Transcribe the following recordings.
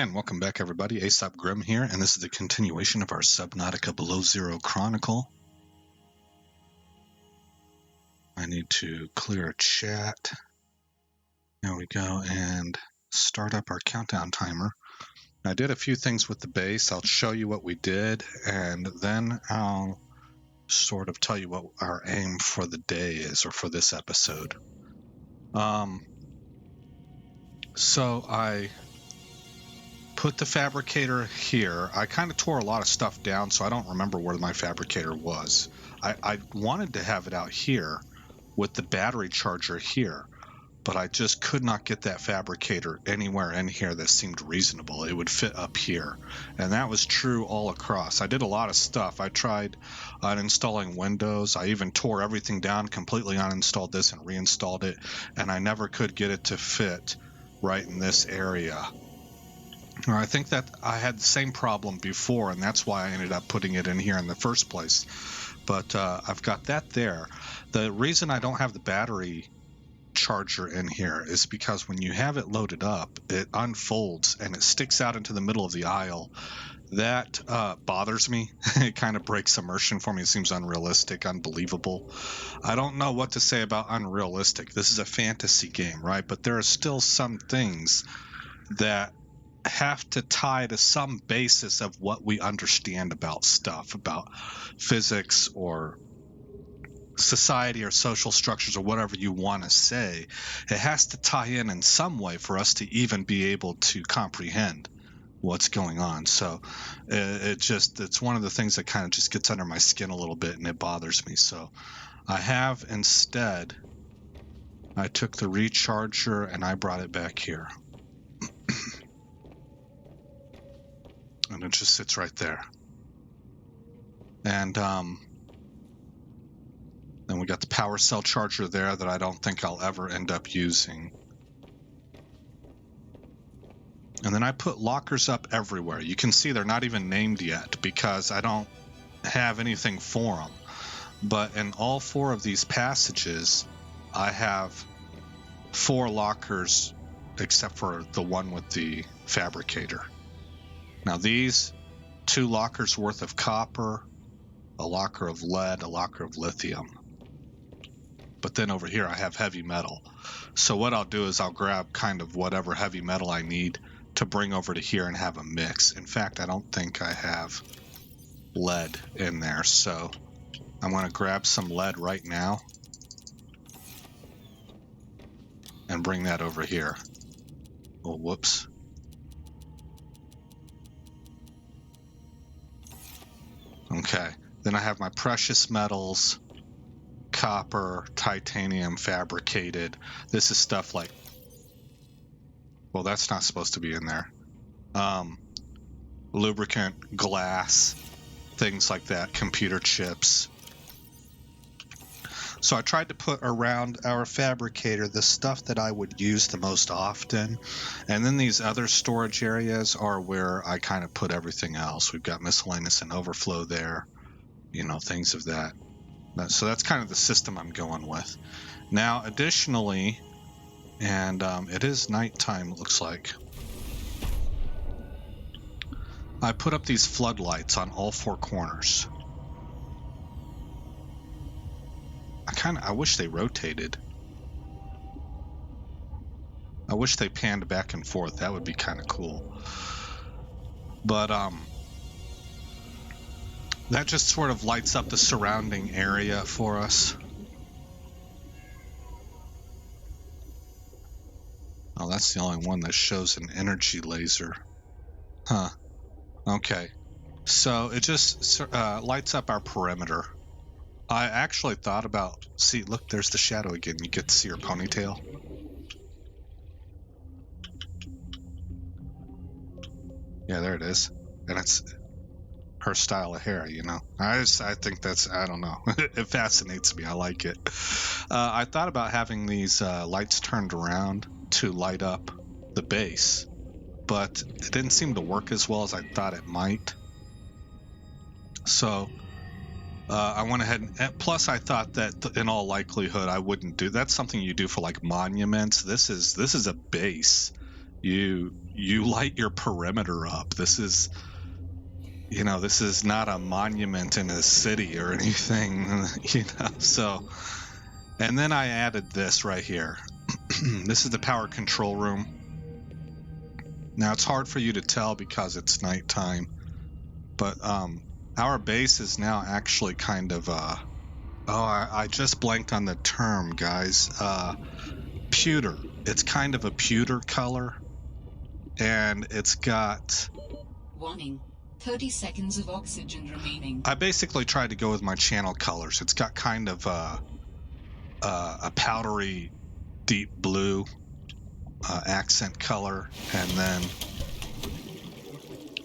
And welcome back, everybody. Aesop Grim here, and this is the continuation of our Subnautica Below Zero Chronicle. I need to clear a chat. There we go, and start up our countdown timer. I did a few things with the base. I'll show you what we did, and then I'll sort of tell you what our aim for the day is, or for this episode. So I put the fabricator here. I kind of tore a lot of stuff down, so I don't remember where my fabricator was. I wanted to have it out here with the battery charger here, but I just could not get that fabricator anywhere in here that seemed reasonable. It would fit up here, and that was true all across. I did a lot of stuff. I tried uninstalling Windows. I even tore everything down, completely uninstalled this and reinstalled it, and I never could get it to fit right in this area. I think that I had the same problem before, and that's why I ended up putting it in here in the first place. But I've got that there. The reason I don't have the battery charger in here is because when you have it loaded up, it unfolds and it sticks out into the middle of the aisle. That bothers me. It kind of breaks immersion for me. It seems unrealistic, unbelievable. I don't know what to say about unrealistic. This is a fantasy game, right? But there are still some things that have to tie to some basis of what we understand about stuff, about physics or society or social structures or whatever you want to say. It has to tie in some way for us to even be able to comprehend what's going on. So it's one of the things that kind of just gets under my skin a little bit, and it bothers me. So I have instead, I took the recharger and I brought it back here. And it just sits right there. And then we got the power cell charger there that I don't think I'll ever end up using. And then I put lockers up everywhere. You can see they're not even named yet because I don't have anything for them. But in all 4 of these passages, I have 4 lockers except for the one with the fabricator. Now these 2 lockers worth of copper, a locker of lead, a locker of lithium. But then over here I have heavy metal. So what I'll do is I'll grab kind of whatever heavy metal I need to bring over to here and have a mix. In fact, I don't think I have lead in there. So I'm going to grab some lead right now and bring that over here. Oh, whoops. Okay, then I have my precious metals, copper, titanium fabricated. This is stuff like, well, that's not supposed to be in there. Lubricant, glass, things like that, computer chips. So I tried to put around our fabricator the stuff that I would use the most often. And then these other storage areas are where I kind of put everything else. We've got miscellaneous and overflow there, you know, things of that. So that's kind of the system I'm going with. Now, additionally, and it is nighttime, it looks like, I put up these floodlights on all 4 corners. I wish they rotated. I wish they panned back and forth. That would be kind of cool. But that just sort of lights up the surrounding area for us. Oh, that's the only one that shows an energy laser. Huh. Okay. So it just lights up our perimeter. I actually thought about... See, look, there's the shadow again. You get to see her ponytail. Yeah, there it is. And it's her style of hair, you know. I think that's... I don't know. It fascinates me. I like it. I thought about having these lights turned around to light up the base, but it didn't seem to work as well as I thought it might. So... I went ahead and plus I thought that in all likelihood I wouldn't do that's something you do for like monuments. This is a base, you light your perimeter up. This is, you know, this is not a monument in a city or anything, you know. So, and then I added this right here. This is the power control room. Now it's hard for you to tell because it's nighttime, but our base is now actually kind of I just blanked on the term, guys. Pewter. It's kind of a pewter color, and it's got... Warning. 30 seconds of oxygen remaining. I basically tried to go with my channel colors. It's got kind of a powdery deep blue accent color, and then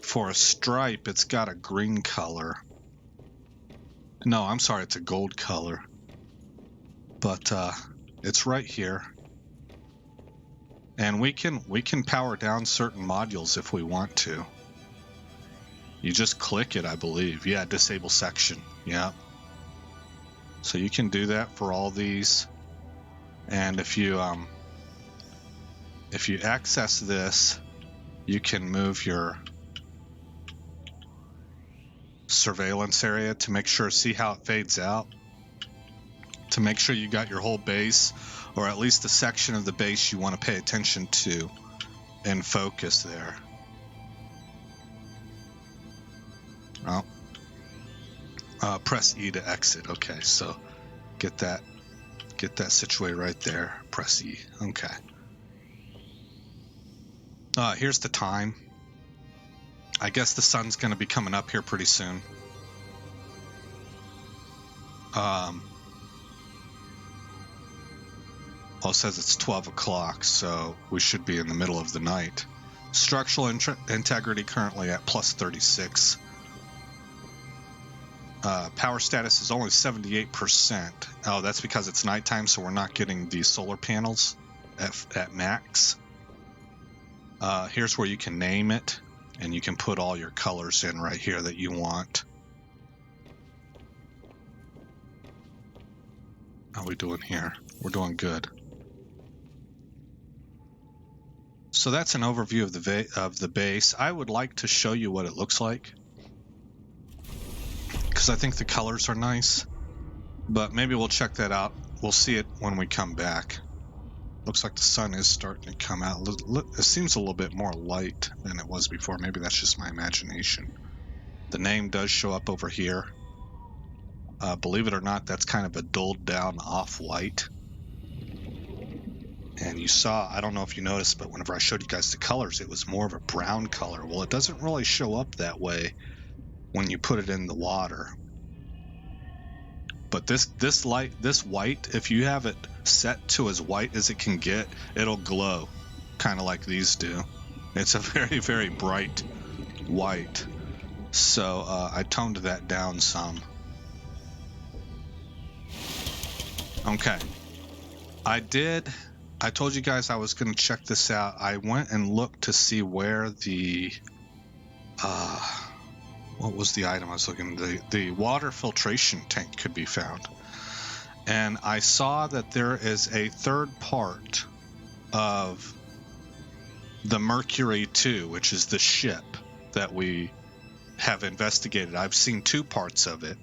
for a stripe it's got a green color. No, I'm sorry, it's a gold color, but it's right here, and we can power down certain modules if we want to. You just click it, I believe. Yeah, disable section. Yeah. So you can do that for all these. And if you access this, you can move your surveillance area to make sure, see how it fades out? To make sure you got your whole base, or at least the section of the base you want to pay attention to and focus there. Oh, press E to exit. Okay, so get that situated right there. Press E. Okay. Here's the time. I guess the sun's going to be coming up here pretty soon. Well, it says it's 12 o'clock, so we should be in the middle of the night. Structural integrity currently at plus 36. Power status is only 78%. Oh, that's because it's nighttime, so we're not getting the solar panels at max. Here's where you can name it, and you can put all your colors in right here that you want. How are we doing here? We're doing good. So that's an overview of the base. I would like to show you what it looks like, because I think the colors are nice, but maybe we'll check that out. We'll see it when we come back. Looks like the sun is starting to come out. It seems a little bit more light than it was before. Maybe that's just my imagination. The name does show up over here. Believe it or not, that's kind of a dulled down off-white. And you saw, I don't know if you noticed, but whenever I showed you guys the colors, it was more of a brown color. Well, it doesn't really show up that way when you put it in the water. But this white, if you have it set to as white as it can get, it'll glow, kind of like these do. It's a very, very bright white. So I toned that down some. Okay. I told you guys I was going to check this out. I went and looked to see where the what was the item I was looking at? The water filtration tank could be found. And I saw that there is a third part of the Mercury 2, which is the ship that we have investigated. I've seen two parts of it.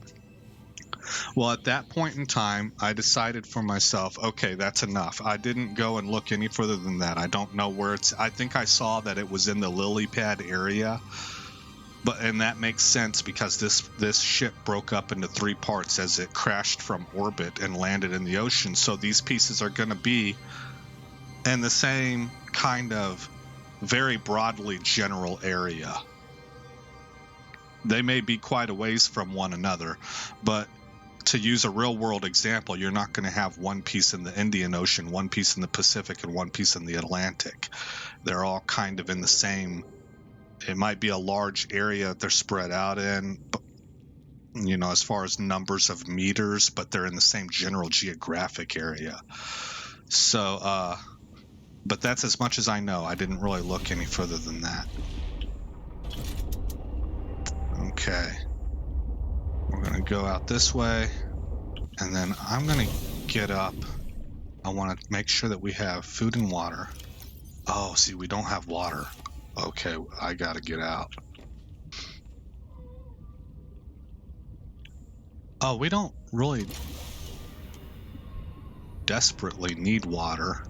Well, at that point in time, I decided for myself, okay, that's enough. I didn't go and look any further than that. I don't know where it's... I think I saw that it was in the lily pad area. And that makes sense because this ship broke up into three parts as it crashed from orbit and landed in the ocean. So these pieces are going to be in the same kind of very broadly general area. They may be quite a ways from one another, but to use a real world example, you're not going to have one piece in the Indian Ocean, one piece in the Pacific, and one piece in the Atlantic. They're all kind of in the same... It might be a large area that they're spread out in, you know, as far as numbers of meters, but they're in the same general geographic area. So, but that's as much as I know. I didn't really look any further than that. Okay. We're going to go out this way, and then I'm going to get up. I want to make sure that we have food and water. Oh, see, we don't have water. Okay, I gotta get out. Oh, we don't really desperately need water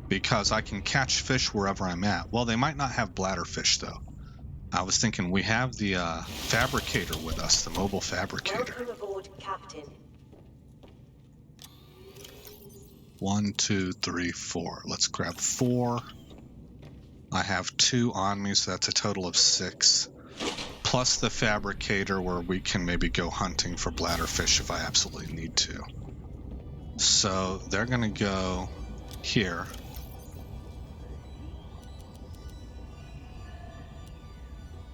because I can catch fish wherever I'm at. Well, they might not have bladderfish, though. I was thinking we have the fabricator with us, the mobile fabricator. Welcome aboard, Captain. 1, 2, 3, 4. Let's grab 4. I have 2 on me, so that's a total of 6. Plus the fabricator where we can maybe go hunting for bladderfish if I absolutely need to. So they're going to go here.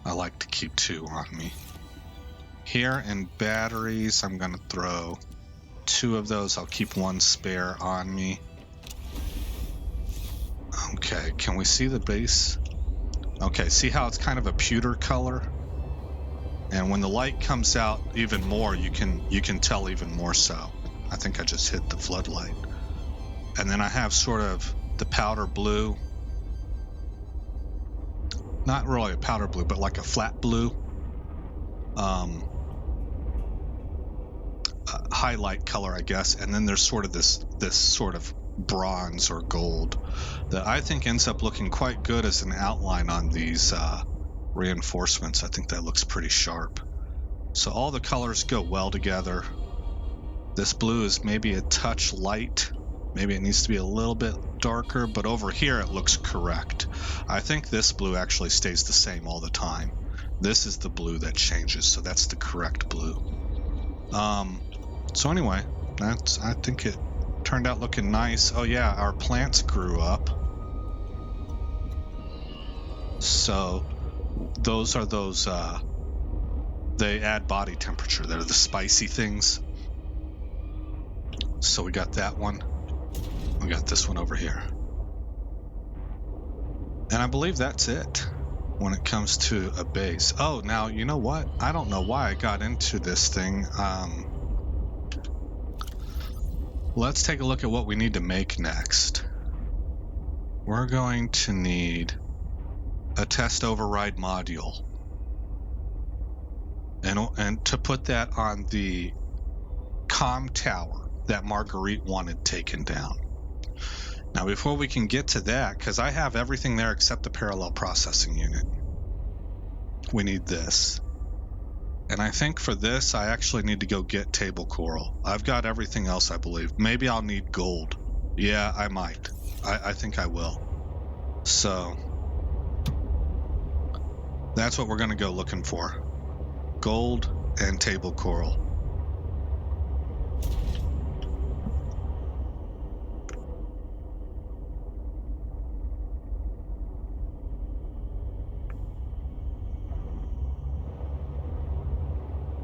I like to keep 2 on me. Here in batteries, I'm going to throw 2 of those. I'll keep 1 spare on me. Okay, can we see the base? Okay, see how it's kind of a pewter color? And when the light comes out even more, you can tell even more so. I think I just hit the floodlight. And then I have sort of the powder blue. Not really a powder blue, but like a flat blue. Highlight color, I guess. And then there's sort of this sort of bronze or gold that I think ends up looking quite good as an outline on these reinforcements. I think that looks pretty sharp. So all the colors go well together. This blue is maybe a touch light. Maybe it needs to be a little bit darker, but over here it looks correct. I think this blue actually stays the same all the time. This is the blue that changes, so that's the correct blue. So anyway, I think it turned out looking nice. Oh yeah, our plants grew up. So those are those, they add body temperature. They're the spicy things. So we got that one. We got this one over here. And I believe that's it when it comes to a base. Oh, now, you know what? I don't know why I got into this thing. Let's take a look at what we need to make next. We're going to need a test override module. And to put that on the comm tower that Marguerite wanted taken down. Now, before we can get to that, because I have everything there except the parallel processing unit, we need this. And I think for this, I actually need to go get table coral. I've got everything else, I believe. Maybe I'll need gold. Yeah, I might. I think I will. So that's what we're going to go looking for. Gold and table coral.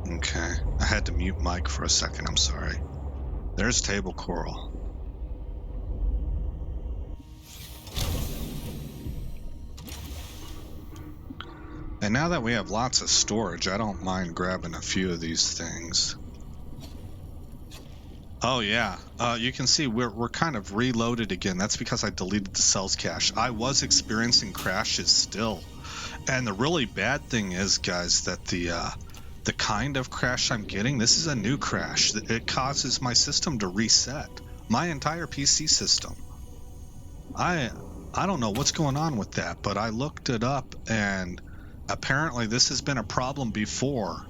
Okay, I had to mute Mike for a second, I'm sorry. There's table coral. And now that we have lots of storage, I don't mind grabbing a few of these things. Oh yeah, you can see we're kind of reloaded again. That's because I deleted the cells cache. I was experiencing crashes still. And the really bad thing is, guys, that the kind of crash I'm getting, this is a new crash. It causes my system to reset. My entire PC system. I don't know what's going on with that, but I looked it up and apparently this has been a problem before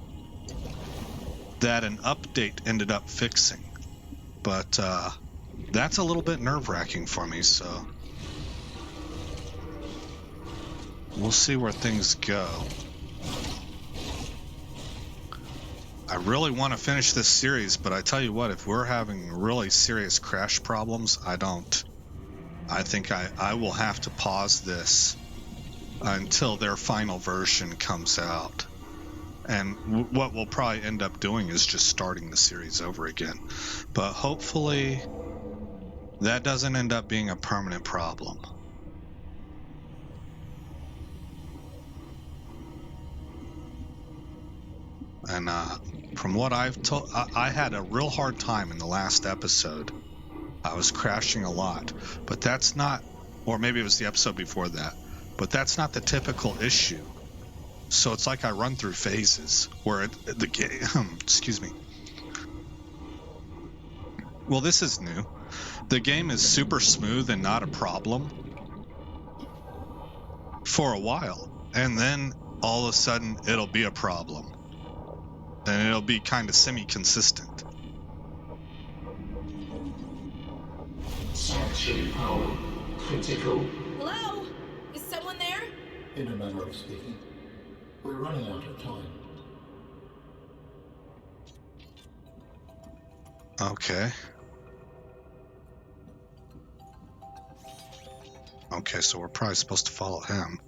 that an update ended up fixing. But that's a little bit nerve-wracking for me, so we'll see where things go. I really want to finish this series, but I tell you what, if we're having really serious crash problems, I think I will have to pause this until their final version comes out. And what we'll probably end up doing is just starting the series over again. But hopefully that doesn't end up being a permanent problem. And from what I've told, I had a real hard time in the last episode. I was crashing a lot, but that's not Or maybe it was the episode before that. But that's not the typical issue. So it's like I run through phases where the game, excuse me. Well, this is new. The game is super smooth and not a problem for a while. And then all of a sudden it'll be a problem. And it'll be kind of semi-consistent. Sanctuary power critical. Hello? Is someone there? In a manner of speaking, we're running out of time. Okay. Okay, so we're probably supposed to follow him.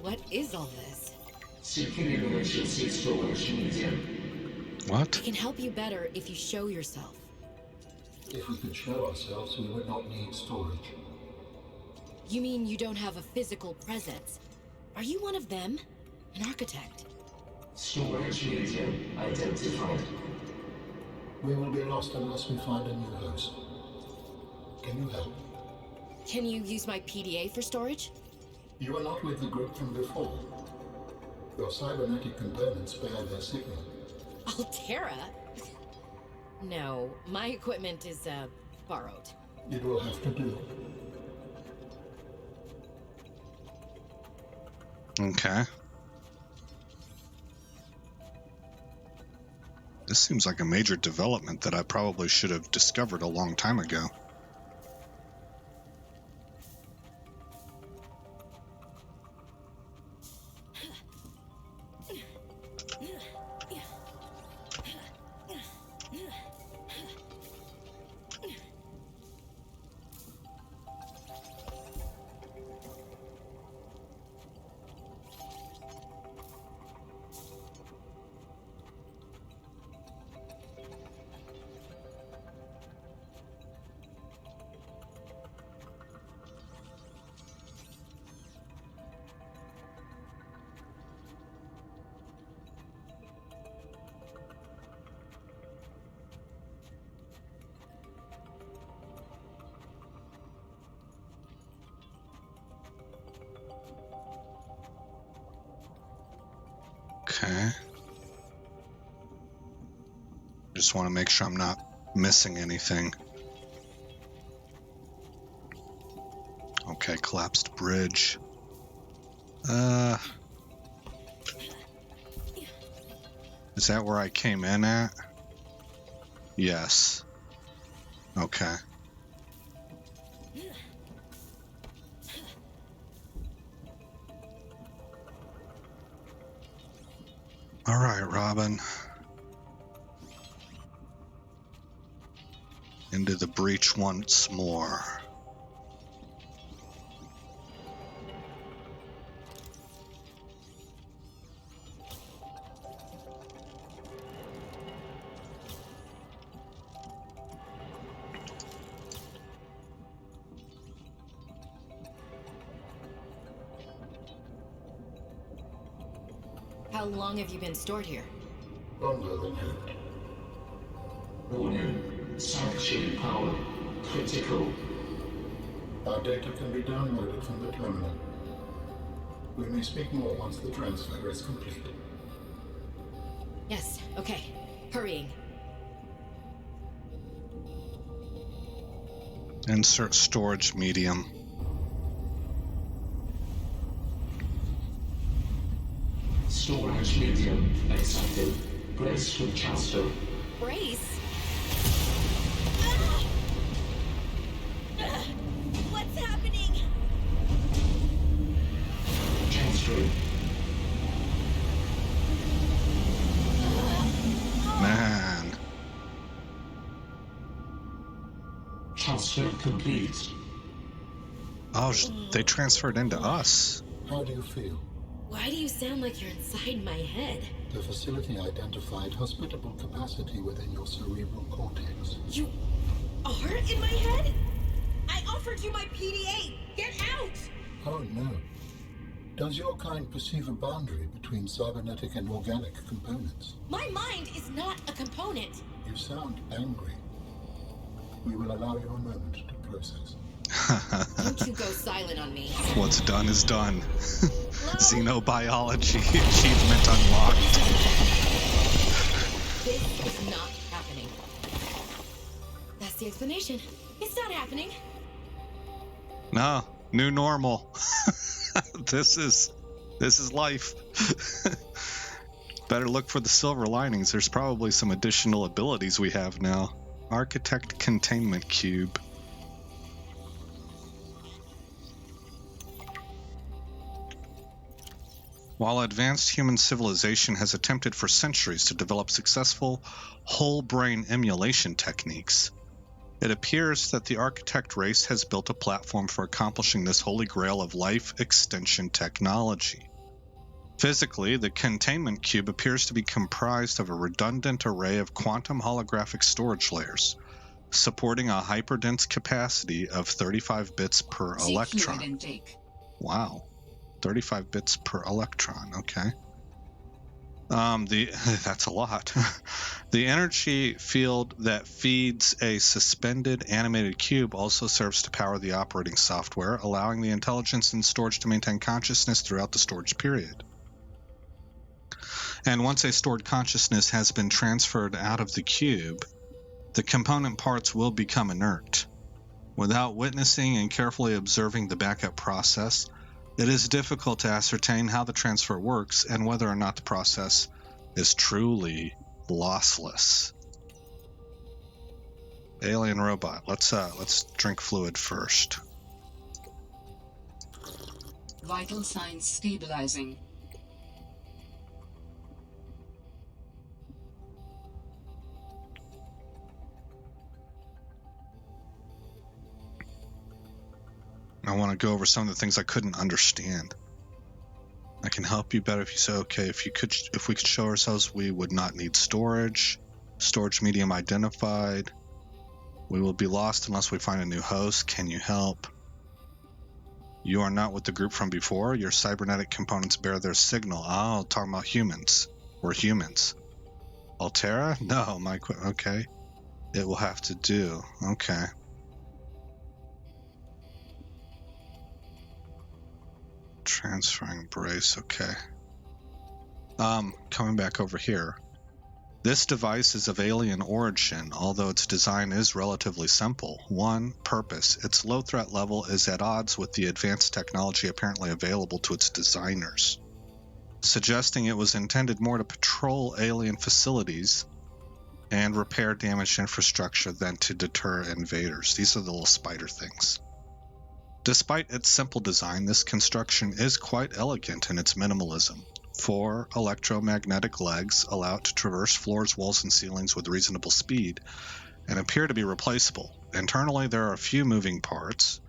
What is all this? Seeking emergency storage medium. What? I can help you better if you show yourself. If we could show ourselves, we would not need storage. You mean you don't have a physical presence? Are you one of them? An architect? Storage medium identified. We will be lost unless we find a new host. Can you help? Can you use my PDA for storage? You are not with the group from before. Your cybernetic components bear their signal. Altera? No, my equipment is, borrowed. It will have to do. Okay. This seems like a major development that I probably should have discovered a long time ago. Okay. Just want to make sure I'm not missing anything. Okay, collapsed bridge. Is that where I came in at? Yes. Okay. All right, Robin. Into the breach once more. How long have you been stored here? Longer than hoped. Warning. Sanctuary power critical. Our data can be downloaded from the terminal. We may speak more once the transfer is complete. Yes, okay. Hurrying. Insert storage medium. Storage medium accepted. Brace for transfer. Brace? What's happening? Transfer. Man. Transfer complete. Oh, they transferred into us. How do you feel? Why do you sound like you're inside my head? The facility identified hospitable capacity within your cerebral cortex. You are in my head? I offered you my PDA! Get out! Oh no. Does your kind perceive a boundary between cybernetic and organic components? My mind is not a component. You sound angry. We will allow you a moment to process. Don't you go silent on me. What's done is done. Hello? Xenobiology achievement unlocked. This is not happening. That's the explanation. It's not happening. No, new normal. This is life. Better look for the silver linings. There's probably some additional abilities we have now. Architect Containment Cube. While advanced human civilization has attempted for centuries to develop successful whole brain emulation techniques, it appears that the architect race has built a platform for accomplishing this holy grail of life extension technology. Physically, the containment cube appears to be comprised of a redundant array of quantum holographic storage layers, supporting a hyperdense capacity of 35 bits per electron. Wow. 35 bits per electron, okay. That's a lot. The energy field that feeds a suspended animated cube also serves to power the operating software, allowing the intelligence in storage to maintain consciousness throughout the storage period. And once a stored consciousness has been transferred out of the cube, the component parts will become inert. Without witnessing and carefully observing the backup process, it is difficult to ascertain how the transfer works and whether or not the process is truly lossless. Alien robot. Let's drink fluid first. Vital signs stabilizing. I want to go over some of the things I couldn't understand. I can help you better if you say, okay, if we could show ourselves, we would not need storage. Storage medium identified. We will be lost unless we find a new host. Can you help? You are not with the group from before. Your cybernetic components bear their signal. Oh, talking about humans. We're humans. Altera? No, okay. It will have to do. Okay. Transferring brace, okay. Coming back over here. This device is of alien origin, although its design is relatively simple. One, purpose. Its low threat level is at odds with the advanced technology apparently available to its designers, suggesting it was intended more to patrol alien facilities and repair damaged infrastructure than to deter invaders. These are the little spider things. Despite its simple design, this construction is quite elegant in its minimalism. 4 electromagnetic legs allow it to traverse floors, walls, and ceilings with reasonable speed and appear to be replaceable. Internally, there are a few moving parts,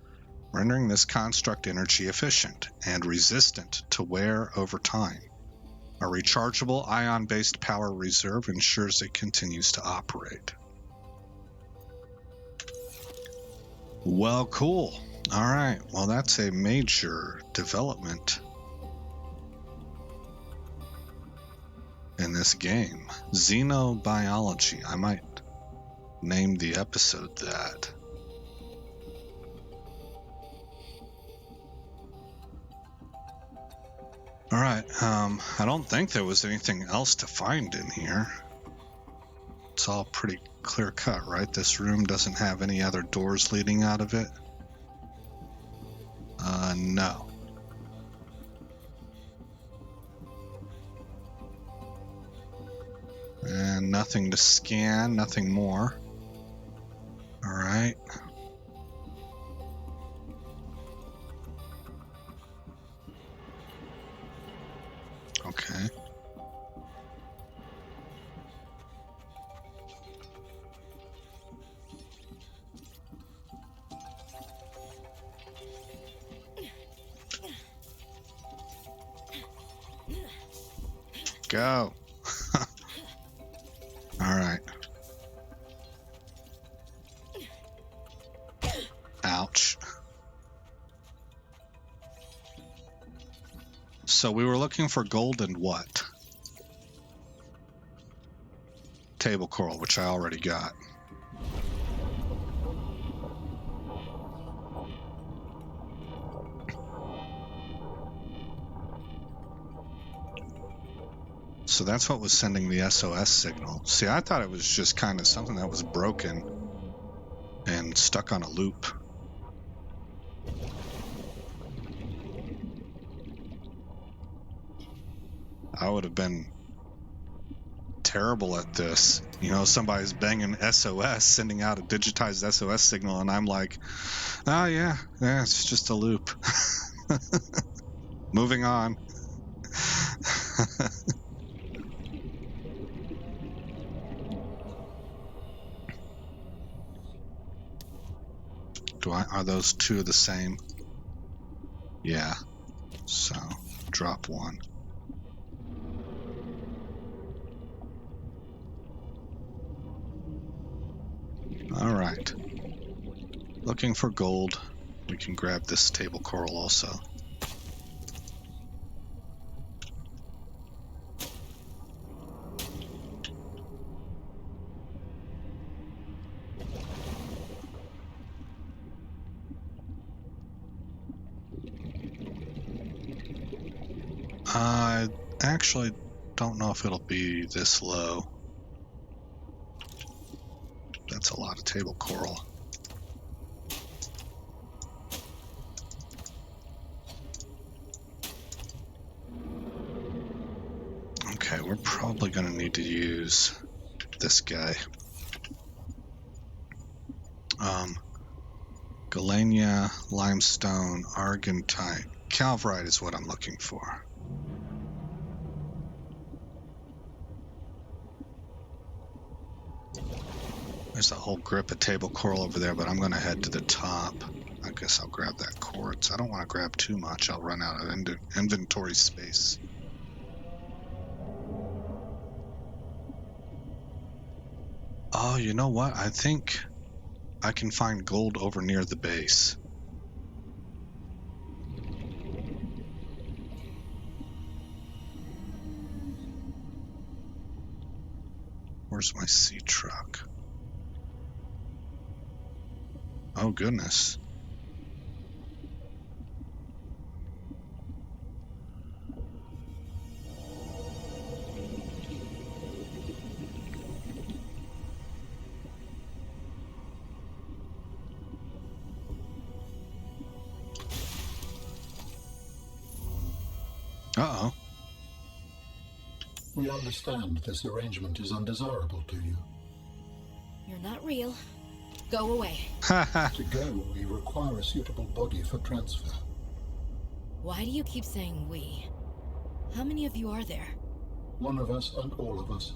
rendering this construct energy efficient and resistant to wear over time. A rechargeable ion-based power reserve ensures it continues to operate. Well, cool. All right, well, that's a major development in this game. Xenobiology. I might name the episode that. All right, I don't think there was anything else to find in here. It's all pretty clear cut, right? This room doesn't have any other doors leading out of it. No. And nothing to scan, nothing more. All right. Okay. Go. All right. Ouch. So we were looking for gold and what? Table coral, which I already got. So that's what was sending the SOS signal. See, I thought it was just kind of something that was broken and stuck on a loop. I would have been terrible at this. You know, somebody's banging SOS, sending out a digitized SOS signal, and I'm like, oh yeah, it's just a loop. Moving on. Are those two the same? Yeah. So, drop one. All right. Looking for gold. We can grab this table coral also. I actually don't know if it'll be this low. That's a lot of table coral. Okay, we're probably going to need to use this guy. Galenia, limestone, argentite. Calvrite is what I'm looking for. There's a whole grip of table coral over there, but I'm going to head to the top. I guess I'll grab that quartz. I don't want to grab too much. I'll run out of inventory space. Oh, you know what? I think I can find gold over near the base. Where's my sea truck? Oh, goodness. Uh-oh. We understand this arrangement is undesirable to you. You're not real. Go away. To go, we require a suitable body for transfer. Why do you keep saying we? How many of you are there? One of us and all of us.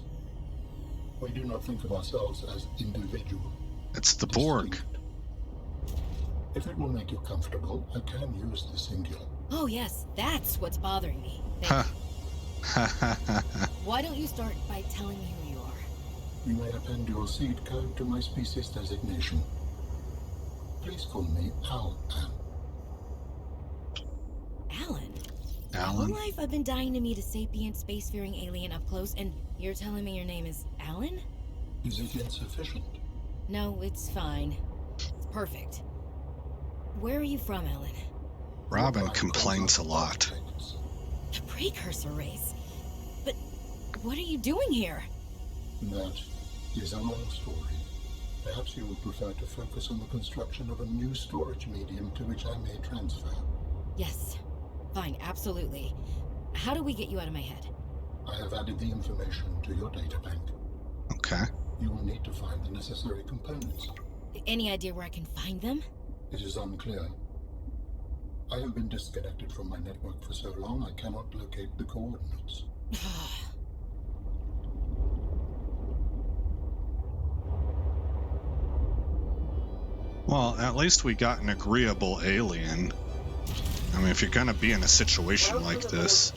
We do not think of ourselves as individual. It's the Borg. Distinct. If it will make you comfortable, I can use the singular. Oh yes, that's what's bothering me. Why don't you start by telling me who you are? You may append your seed code to my species designation. Please call me Alan. Alan? Alan? All life I've been dying to meet a sapient spacefaring alien up close, and you're telling me your name is Alan? Is it insufficient? No, it's fine. It's perfect. Where are you from, Alan? Robin complains a lot. The precursor race? But what are you doing here? That is a long story. Perhaps you would prefer to focus on the construction of a new storage medium to which I may transfer. Yes. Fine, absolutely. How do we get you out of my head? I have added the information to your data bank. Okay. You will need to find the necessary components. Any idea where I can find them? It is unclear. I have been disconnected from my network for so long I cannot locate the coordinates. Well, at least we got an agreeable alien. I mean, if you're going to be in a situation like this,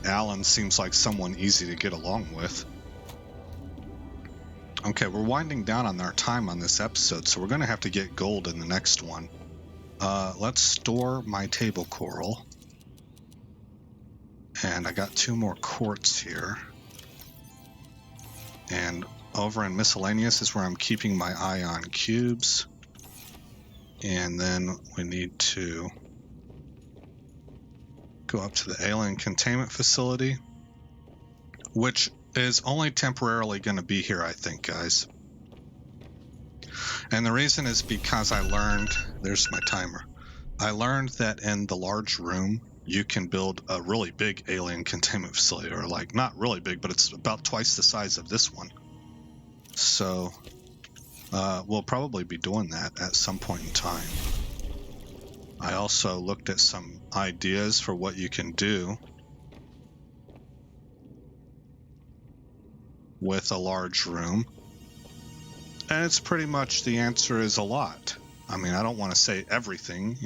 Alan seems like someone easy to get along with. Okay, we're winding down on our time on this episode, so we're going to have to get gold in the next one. Let's store my table coral. And I got 2 more quartz here. And over in miscellaneous is where I'm keeping my ion cubes. And then we need to go up to the alien containment facility, which is only temporarily going to be here, I think, guys. And the reason is because I learned, there's my timer. I learned that in the large room, you can build a really big alien containment facility, or like not really big, but it's about twice the size of this one. So we'll probably be doing that at some point in time. I also looked at some ideas for what you can do with a large room. And it's pretty much, the answer is a lot. I mean, I don't want to say everything,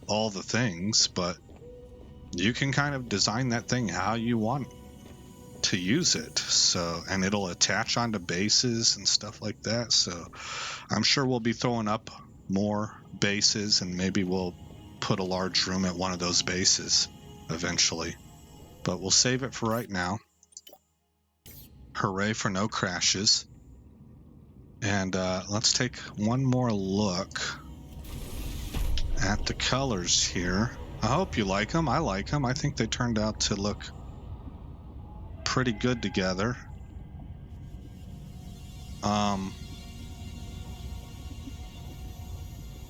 all the things, but you can kind of design that thing how you want to use it. So, and it'll attach onto bases and stuff like that. So I'm sure we'll be throwing up more bases, and maybe we'll put a large room at one of those bases eventually. But we'll save it for right now. Hooray for no crashes. And let's take one more look at the colors here. I hope you like them. I like them. I think they turned out to look pretty good together. I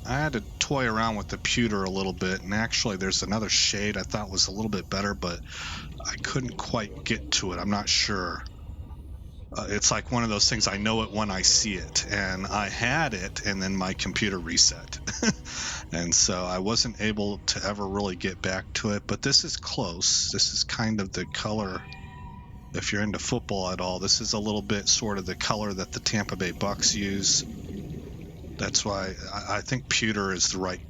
had to toy around with the pewter a little bit, and actually there's another shade I thought was a little bit better, but I couldn't quite get to it. I'm not sure. It's like one of those things, I know it when I see it, and I had it and then my computer reset. And so I wasn't able to ever really get back to it, but this is close. This is kind of the color, if you're into football at all, this is a little bit sort of the color that the Tampa Bay Bucks use. That's why I think pewter is the right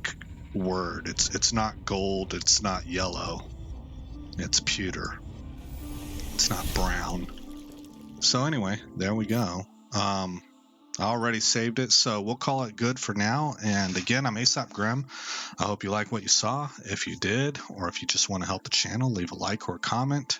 word. It's not gold, it's not yellow, it's pewter. It's not brown. So anyway, there we go. I already saved it, so we'll call it good for now. And again, I'm Aesop Grimm. I hope you like what you saw. If you did, or if you just want to help the channel, leave a like or a comment.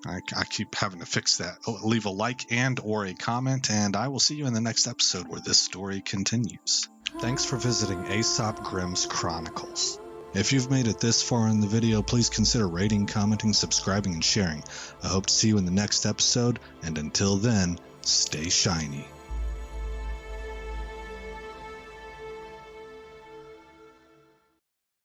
I keep having to fix that. Leave a like and or a comment, and I will see you in the next episode where this story continues. Thanks for visiting Aesop Grimm's Chronicles. If you've made it this far in the video, please consider rating, commenting, subscribing, and sharing. I hope to see you in the next episode, and until then, stay shiny.